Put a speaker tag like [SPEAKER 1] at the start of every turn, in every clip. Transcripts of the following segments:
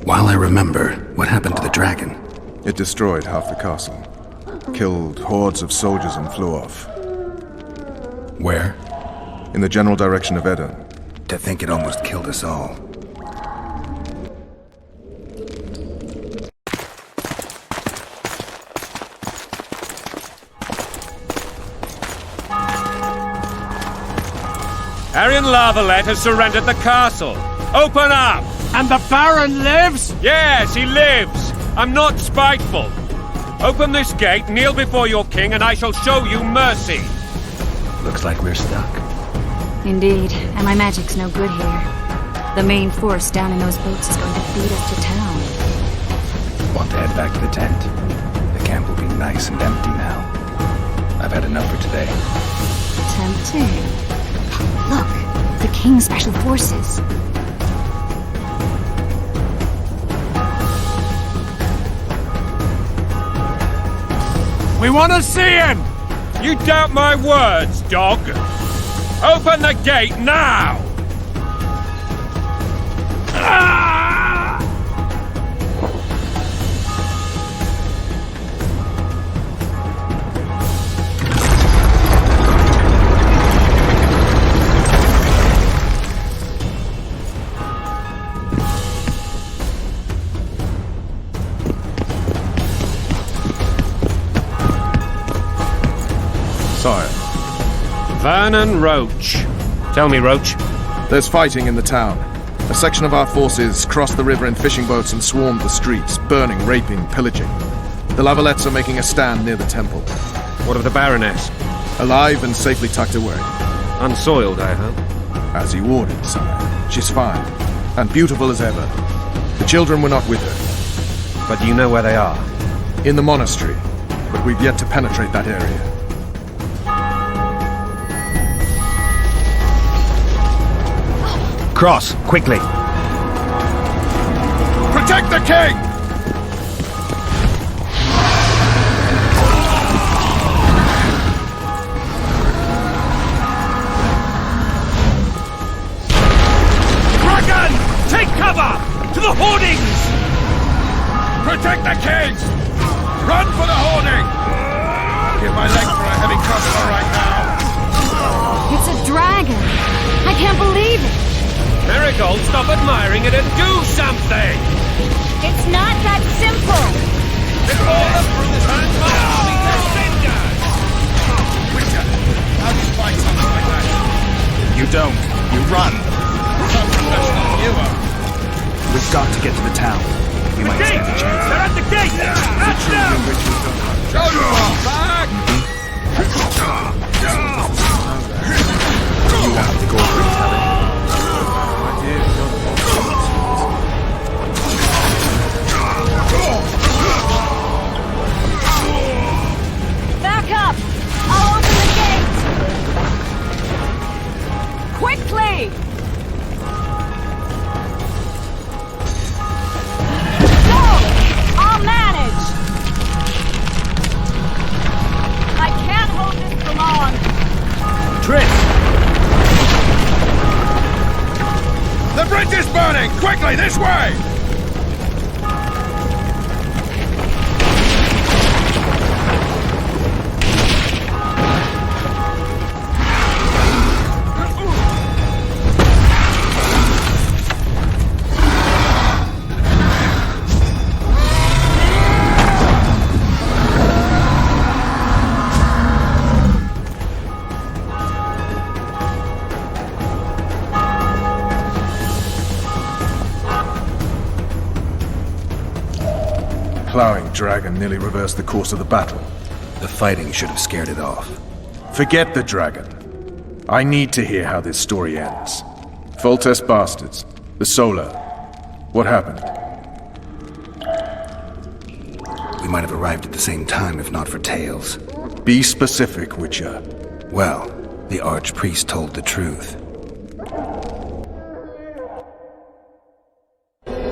[SPEAKER 1] While I remember, what happened to the dragon?
[SPEAKER 2] It destroyed half the castle. Killed hordes of soldiers and flew off.
[SPEAKER 1] Where?
[SPEAKER 2] In the general direction of Edda.
[SPEAKER 1] To think it almost killed us all.
[SPEAKER 3] Arian Lavalette has surrendered the castle. Open up!
[SPEAKER 4] And the Baron lives?
[SPEAKER 3] Yes, he lives. I'm not spiteful. Open this gate, kneel before your king, and I shall show you mercy.
[SPEAKER 1] Looks like we're stuck.
[SPEAKER 5] Indeed, and my magic's no good here. The main force down in those boats is going to feed us to town.
[SPEAKER 1] Want to head back to the tent? The camp will be nice and empty now. I've had enough for today.
[SPEAKER 5] Tempting. Look, the King's Special Forces.
[SPEAKER 4] We want to see him!
[SPEAKER 3] You doubt my words, dog? Open the gate now!
[SPEAKER 2] Sire,
[SPEAKER 3] Vernon Roach. Tell me, Roach.
[SPEAKER 2] there's fighting in the town. A section of our forces crossed the river in fishing boats and swarmed the streets, burning, raping, pillaging. The Lavalettes are making a stand near the temple.
[SPEAKER 3] What of the Baroness?
[SPEAKER 2] Alive and safely tucked away.
[SPEAKER 3] Unsoiled, I hope.
[SPEAKER 2] As you ordered, sire. She's fine, and beautiful as ever. The children were not with her.
[SPEAKER 3] But do you know where they are?
[SPEAKER 2] In the monastery, but we've yet to penetrate that area.
[SPEAKER 3] Cross, quickly.
[SPEAKER 2] Protect the king!
[SPEAKER 3] Dragon! Take cover! To the hoardings!
[SPEAKER 2] Protect the king! Run for the hoarding! Give my leg for a heavy crossbow right now!
[SPEAKER 5] It's a dragon! I can't believe it!
[SPEAKER 3] Marigold, stop admiring it and do something!
[SPEAKER 5] It's not that simple!
[SPEAKER 3] Before the brutes turn my army to cinders!
[SPEAKER 2] Witcher, how do you fight something like that?
[SPEAKER 1] You don't. You run.
[SPEAKER 2] Some professional you are.
[SPEAKER 1] We've got to get to the town. We might stand a chance.
[SPEAKER 3] They're at the gate! That's them!
[SPEAKER 2] Show you all back!
[SPEAKER 1] You have to go over and tell him.
[SPEAKER 5] Back up! I'll open the gate! Quickly! Go! I'll manage! I can't hold this for long.
[SPEAKER 3] Trish!
[SPEAKER 2] The bridge is burning! Quickly, this way! Plowing dragon nearly reversed the course of the battle.
[SPEAKER 1] The fighting should have scared it off.
[SPEAKER 2] Forget the dragon. I need to hear how this story ends. Foltest bastards. The Solar. What happened?
[SPEAKER 1] We might have arrived at the same time if not for tales.
[SPEAKER 2] Be specific, Witcher.
[SPEAKER 1] Well, the Archpriest told the truth.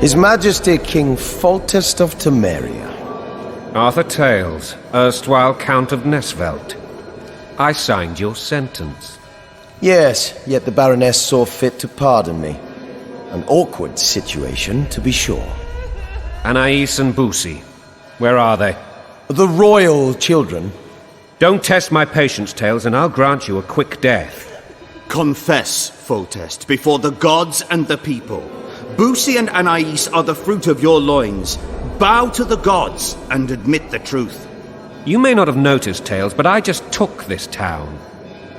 [SPEAKER 6] His Majesty King Foltest of Temeria.
[SPEAKER 3] Arthur Tales, erstwhile Count of Nesvelt. I signed your sentence.
[SPEAKER 6] Yes, yet the Baroness saw fit to pardon me. An awkward situation, to be sure.
[SPEAKER 3] Anais and Boosie. Where are they?
[SPEAKER 6] The royal children.
[SPEAKER 3] Don't test my patience, Tails, and I'll grant you a quick death.
[SPEAKER 7] Confess, Foltest, before the gods and the people. Boosie and Anais are the fruit of your loins. Bow to the gods and admit the truth.
[SPEAKER 3] You may not have noticed, Tails, but I just took this town.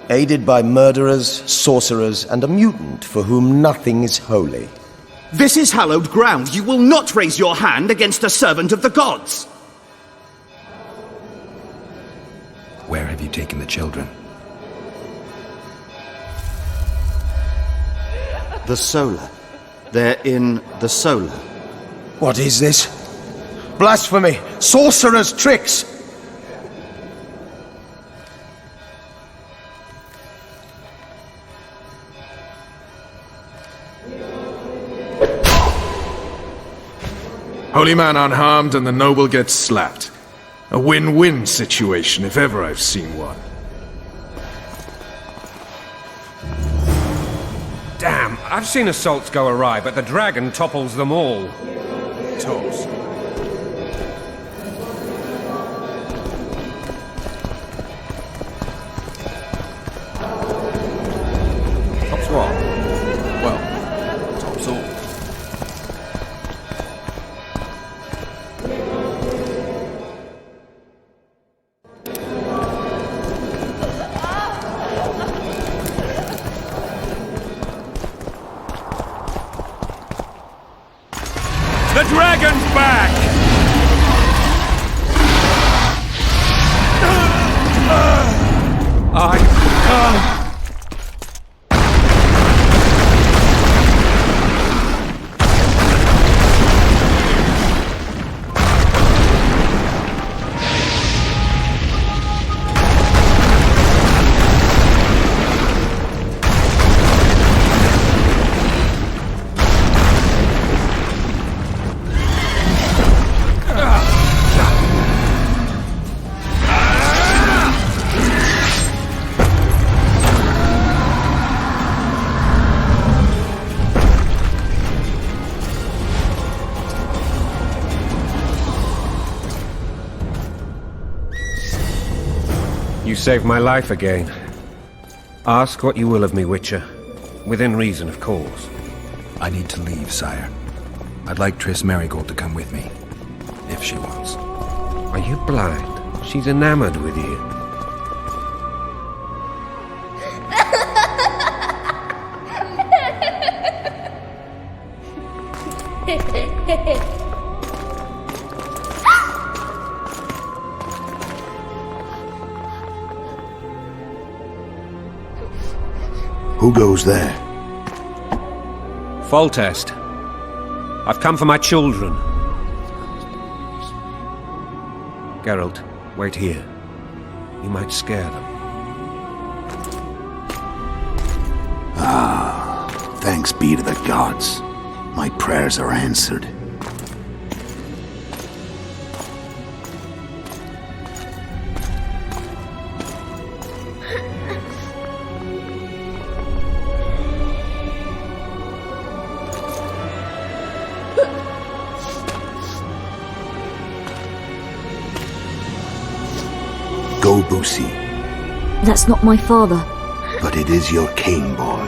[SPEAKER 6] Aided by murderers, sorcerers, and a mutant for whom nothing is holy.
[SPEAKER 7] This is hallowed ground. You will not raise your hand against a servant of the gods.
[SPEAKER 1] Where have you taken the children?
[SPEAKER 7] The Solar. They're in the Solar.
[SPEAKER 6] What is this? Blasphemy! Sorcerer's tricks!
[SPEAKER 2] Holy man unharmed and the noble gets slapped. A win-win situation, if ever I've seen one.
[SPEAKER 3] Damn, I've seen assaults go awry, but the dragon topples them all.
[SPEAKER 2] Tops.
[SPEAKER 3] Tops what?
[SPEAKER 2] Well, tops all.
[SPEAKER 3] The dragon's back! You saved my life again. Ask what you will of me, Witcher. Within reason, of course.
[SPEAKER 1] I need to leave, sire. I'd like Triss Merigold to come with me, if she wants.
[SPEAKER 3] Are you blind? She's enamored with you.
[SPEAKER 8] Who goes there?
[SPEAKER 3] Foltest. I've come for my children. Geralt, wait here. You might scare them.
[SPEAKER 8] Thanks be to the gods. My prayers are answered. Go, Boosie.
[SPEAKER 9] That's not my father.
[SPEAKER 8] But it is your king, boy.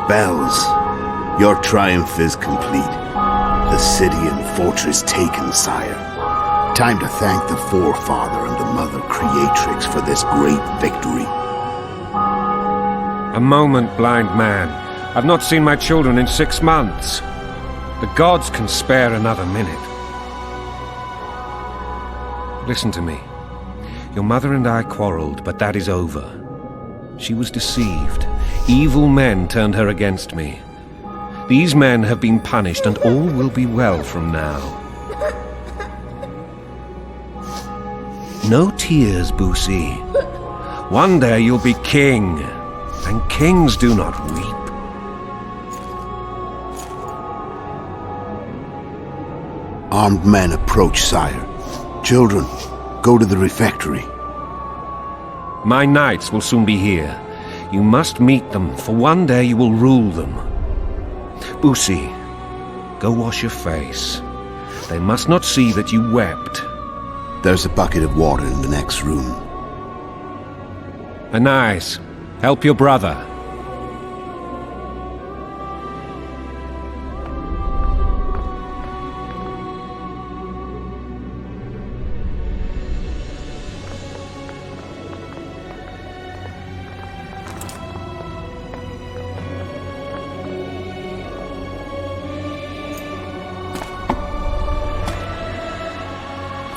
[SPEAKER 8] Bells, your triumph is complete. The city and fortress taken, sire. Time to thank the forefather and the mother creatrix for this great victory.
[SPEAKER 3] A moment, blind man. I've not seen my children in 6 months. The gods can spare another minute. Listen to me. Your mother and I quarreled, but that is over. She was deceived. Evil men turned her against me. These men have been punished, and all will be well from now. No tears, Boosie. One day you'll be king, and kings do not weep.
[SPEAKER 8] Armed men approach, sire. Children, go to the refectory.
[SPEAKER 3] My knights will soon be here. You must meet them, for one day you will rule them. Boosie, go wash your face. They must not see that you wept.
[SPEAKER 8] There's a bucket of water in the next room.
[SPEAKER 3] Anais, help your brother.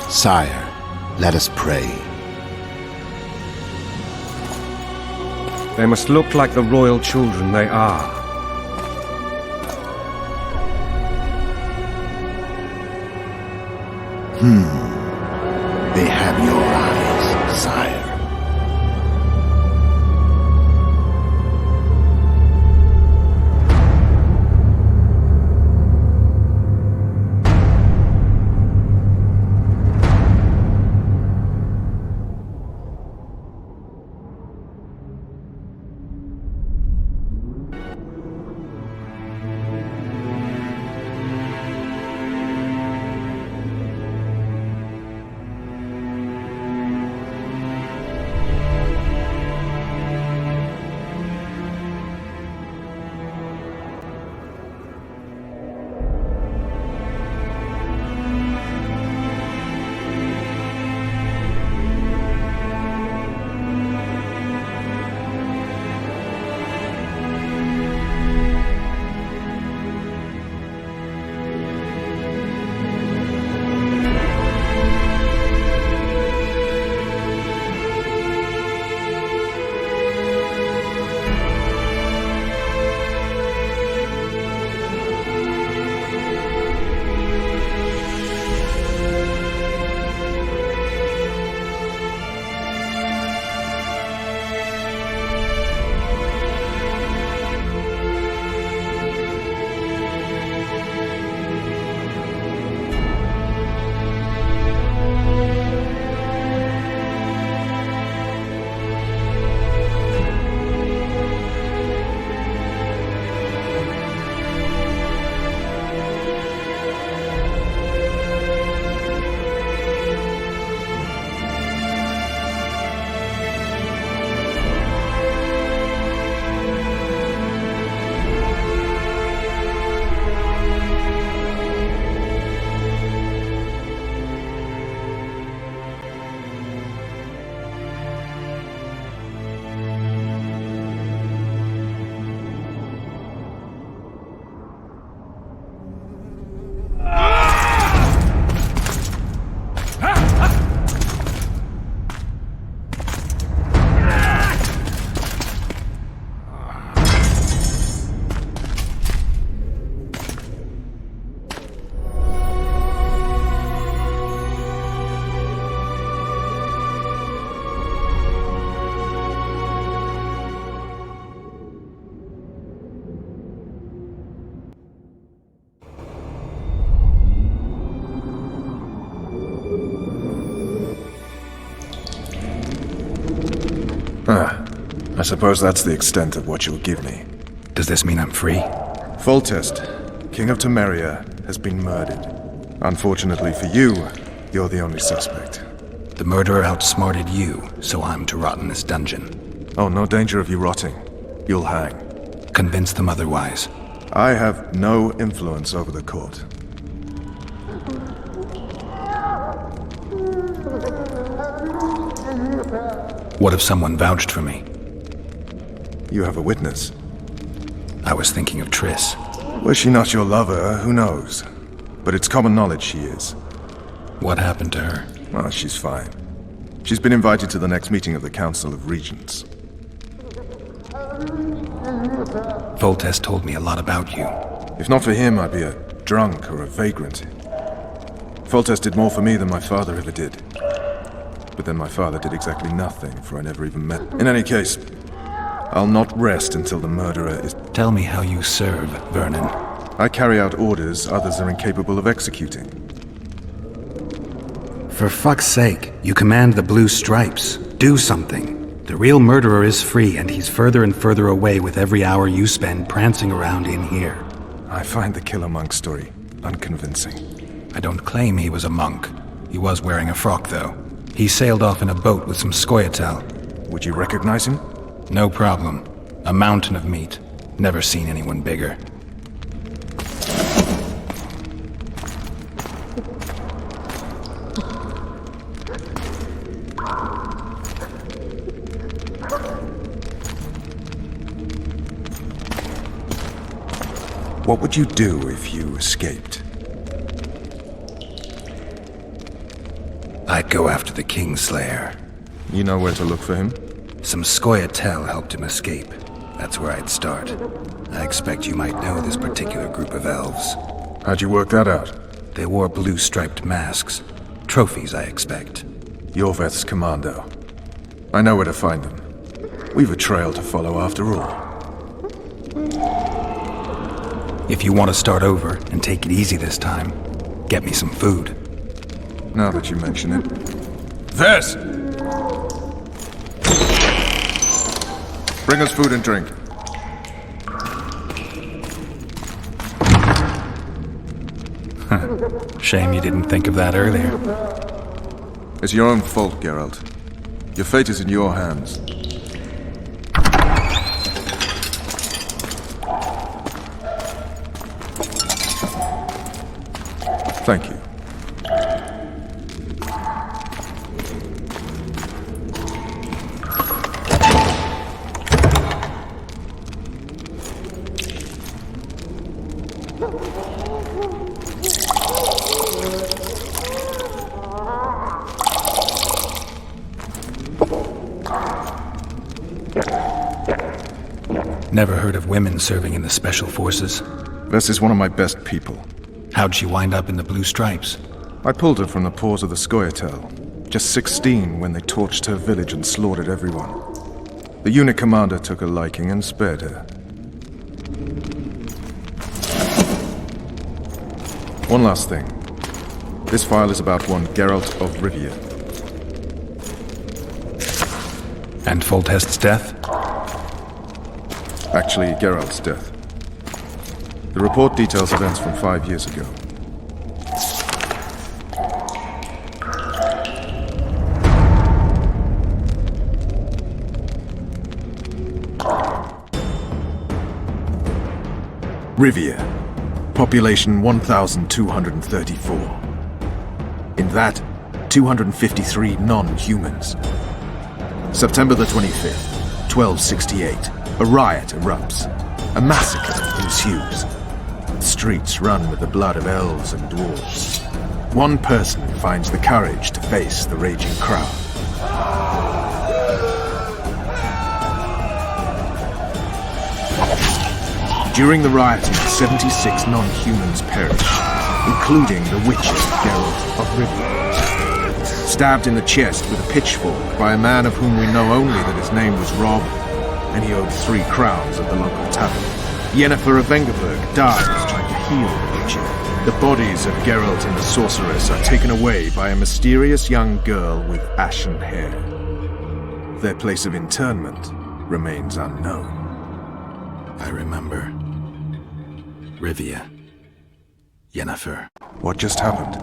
[SPEAKER 8] Sire, let us pray.
[SPEAKER 3] They must look like the royal children they are.
[SPEAKER 8] They have your eyes, sire.
[SPEAKER 2] I suppose that's the extent of what you'll give me.
[SPEAKER 1] Does this mean I'm free?
[SPEAKER 2] Foltest, King of Temeria, has been murdered. Unfortunately for you, you're the only suspect.
[SPEAKER 1] The murderer outsmarted you, so I'm to rot in this dungeon.
[SPEAKER 2] Oh, no danger of you rotting. You'll hang.
[SPEAKER 1] Convince them otherwise.
[SPEAKER 2] I have no influence over the court.
[SPEAKER 1] What if someone vouched for me?
[SPEAKER 2] You have a witness.
[SPEAKER 1] I was thinking of Triss.
[SPEAKER 2] Was she not your lover? Who knows? But it's common knowledge she is.
[SPEAKER 1] What happened to her?
[SPEAKER 2] Oh, she's fine. She's been invited to the next meeting of the Council of Regents.
[SPEAKER 1] Foltest told me a lot about you.
[SPEAKER 2] If not for him, I'd be a drunk or a vagrant. Foltest did more for me than my father ever did. But then my father did exactly nothing, for I never even met. In any case, I'll not rest until the murderer is...
[SPEAKER 1] Tell me how you serve, Vernon.
[SPEAKER 2] I carry out orders others are incapable of executing.
[SPEAKER 10] For fuck's sake, you command the blue stripes. Do something. The real murderer is free, and he's further and further away with every hour you spend prancing around in here.
[SPEAKER 2] I find the Killer Monk story unconvincing.
[SPEAKER 10] I don't claim he was a monk. He was wearing a frock, though. He sailed off in a boat with some Scoia'tael.
[SPEAKER 2] Would you recognize him?
[SPEAKER 10] No problem. A mountain of meat. Never seen anyone bigger.
[SPEAKER 2] What would you do if you escaped?
[SPEAKER 10] I'd go after the Kingslayer.
[SPEAKER 2] You know where to look for him?
[SPEAKER 10] Some Scoia'tael helped him escape. That's where I'd start. I expect you might know this particular group of elves.
[SPEAKER 2] How'd you work that out?
[SPEAKER 10] They wore blue-striped masks. Trophies, I expect.
[SPEAKER 2] Yorveth's commando. I know where to find them. We've a trail to follow after all.
[SPEAKER 10] If you want to start over and take it easy this time, get me some food.
[SPEAKER 2] Now that you mention it. Ves! Bring us food and drink.
[SPEAKER 10] Shame you didn't think of that earlier.
[SPEAKER 2] It's your own fault, Geralt. Your fate is in your hands. Thank you.
[SPEAKER 10] Never heard of women serving in the Special Forces.
[SPEAKER 2] Ves is one of my best people.
[SPEAKER 10] How'd she wind up in the Blue Stripes?
[SPEAKER 2] I pulled her from the paws of the Scoia'tael. Just 16 when they torched her village and slaughtered everyone. The unit commander took a liking and spared her. One last thing. This file is about one Geralt of Rivia.
[SPEAKER 10] And Foltest's death?
[SPEAKER 2] Actually, Geralt's death. The report details events from 5 years ago. Rivia. Population 1,234. In that, 253 non-humans. September the 25th, 1268. A riot erupts. A massacre ensues. The streets run with the blood of elves and dwarves. One person finds the courage to face the raging crowd. During the rioting, 76 non-humans perish, including the witches Geralt of Rivia. Stabbed in the chest with a pitchfork by a man of whom we know only that his name was Rob, and he owed 3 crowns at the local tavern. Yennefer of Vengerberg dies trying to heal the witcher. The bodies of Geralt and the sorceress are taken away by a mysterious young girl with ashen hair. Their place of interment remains unknown.
[SPEAKER 10] I remember. Rivia. Yennefer.
[SPEAKER 2] What just happened?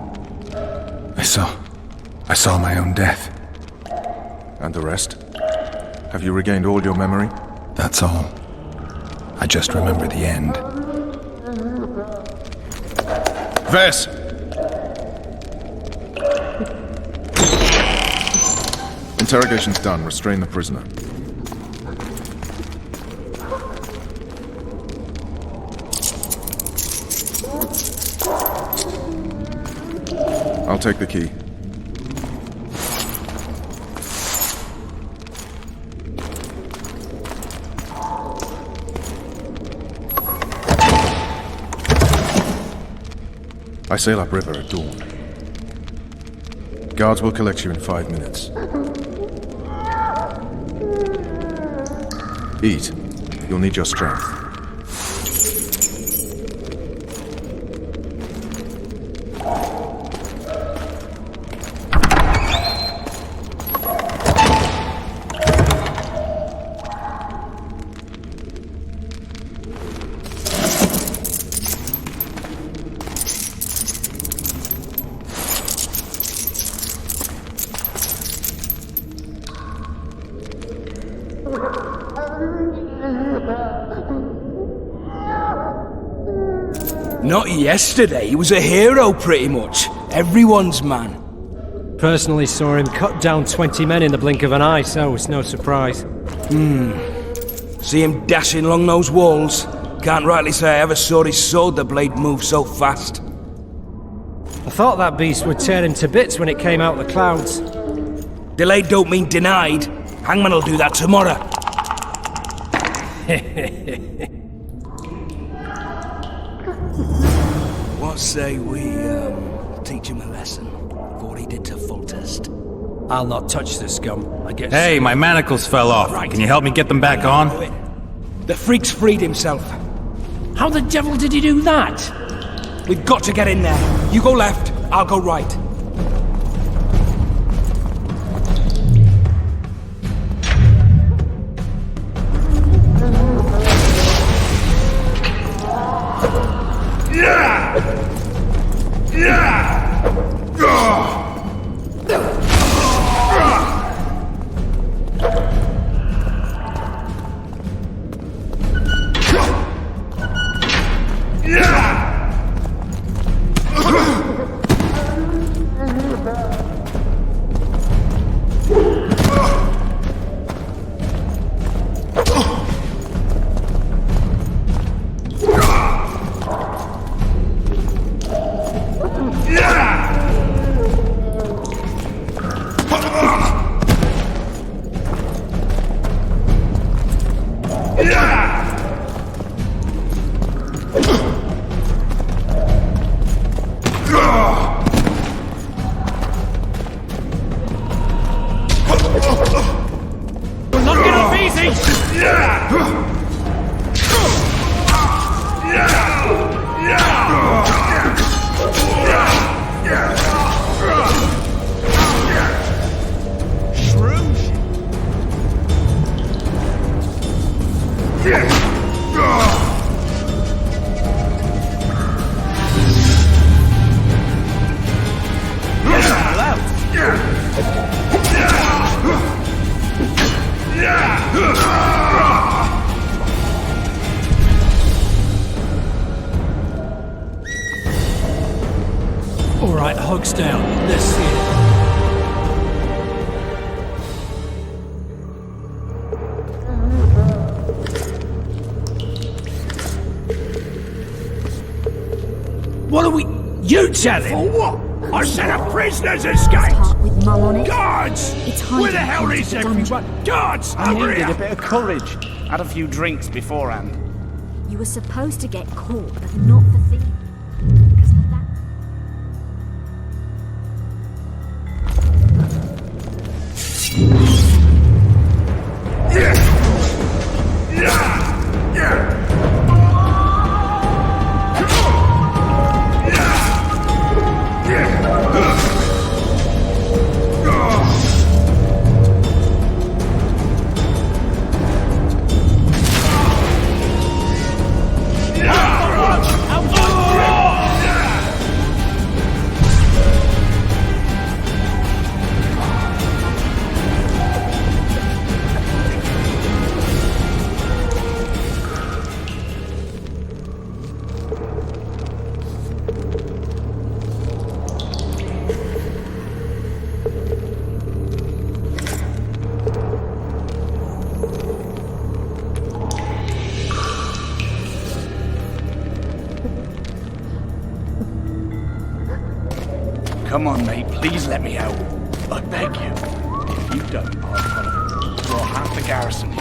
[SPEAKER 10] I saw my own death.
[SPEAKER 2] And the rest? Have you regained all your memory?
[SPEAKER 10] That's all. I just remember the end.
[SPEAKER 2] Ves! Interrogation's done. Restrain the prisoner. I'll take the key. I sail upriver at dawn. Guards will collect you in 5 minutes. Eat. You'll need your strength.
[SPEAKER 11] Not yesterday. He was a hero, pretty much. Everyone's man.
[SPEAKER 12] Personally saw him cut down 20 men in the blink of an eye, so it's no surprise.
[SPEAKER 11] See him dashing along those walls? Can't rightly say I ever saw his sword the blade move so fast.
[SPEAKER 12] I thought that beast would tear him to bits when it came out of the clouds.
[SPEAKER 11] Delayed don't mean denied. Hangman'll do that tomorrow. What say we, teach him a lesson? For what he did to Foltest.
[SPEAKER 12] I'll not touch the scum. I guess.
[SPEAKER 10] Hey, my manacles fell off.
[SPEAKER 11] Right.
[SPEAKER 10] Can you help me get them back on?
[SPEAKER 11] The freak's freed himself.
[SPEAKER 12] How the devil did he do that?
[SPEAKER 11] We've got to get in there. You go left, I'll go right.
[SPEAKER 12] Alright, Hog's down. Let's see it.
[SPEAKER 4] What are we... You tell him! For what? I said a prisoner's escaped!
[SPEAKER 9] With mum on it.
[SPEAKER 4] Guards!
[SPEAKER 9] It's
[SPEAKER 4] Where the
[SPEAKER 9] hiding
[SPEAKER 4] hell
[SPEAKER 9] in
[SPEAKER 4] is
[SPEAKER 9] the
[SPEAKER 4] everyone?
[SPEAKER 9] dungeon.
[SPEAKER 4] Guards!
[SPEAKER 13] I
[SPEAKER 4] Over
[SPEAKER 13] needed
[SPEAKER 4] here!
[SPEAKER 13] a bit of courage. Had a few drinks beforehand.
[SPEAKER 9] You were supposed to get caught, but not for thieving. Because of that.
[SPEAKER 13] Come on, mate, please let me out. I beg you. If you don't, I'll draw half the garrison here.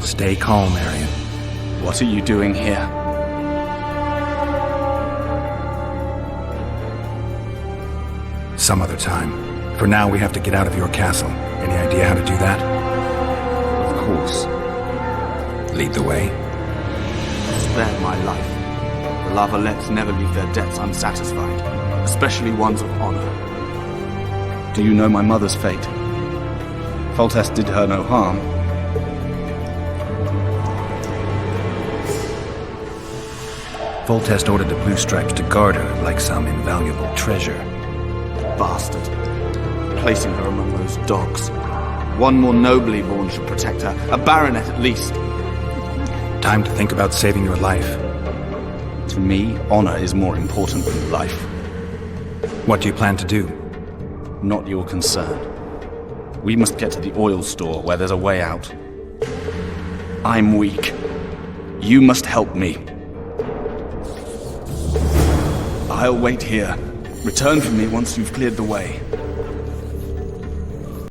[SPEAKER 10] Stay calm, Arian.
[SPEAKER 13] What are you doing here?
[SPEAKER 10] Some other time. For now, we have to get out of your castle. Any idea how to do that?
[SPEAKER 3] Of
[SPEAKER 1] course. Lead the way.
[SPEAKER 14] Spared my life. The Lavalettes never leave their debts unsatisfied, especially ones of honor.
[SPEAKER 13] Do you know my mother's fate? Foltest did her no harm.
[SPEAKER 1] Foltest ordered the Blue Stripes to guard her like some invaluable treasure.
[SPEAKER 14] Bastard. Placing her among those dogs. One more nobly born should protect her. A baronet at least.
[SPEAKER 10] Time to think about saving your life.
[SPEAKER 13] To me, honor is more important than life.
[SPEAKER 10] What do you plan to do?
[SPEAKER 13] Not your concern. We must get to the oil store where there's a way out. I'm weak. You must help me. I'll wait here. Return for me once you've cleared the way.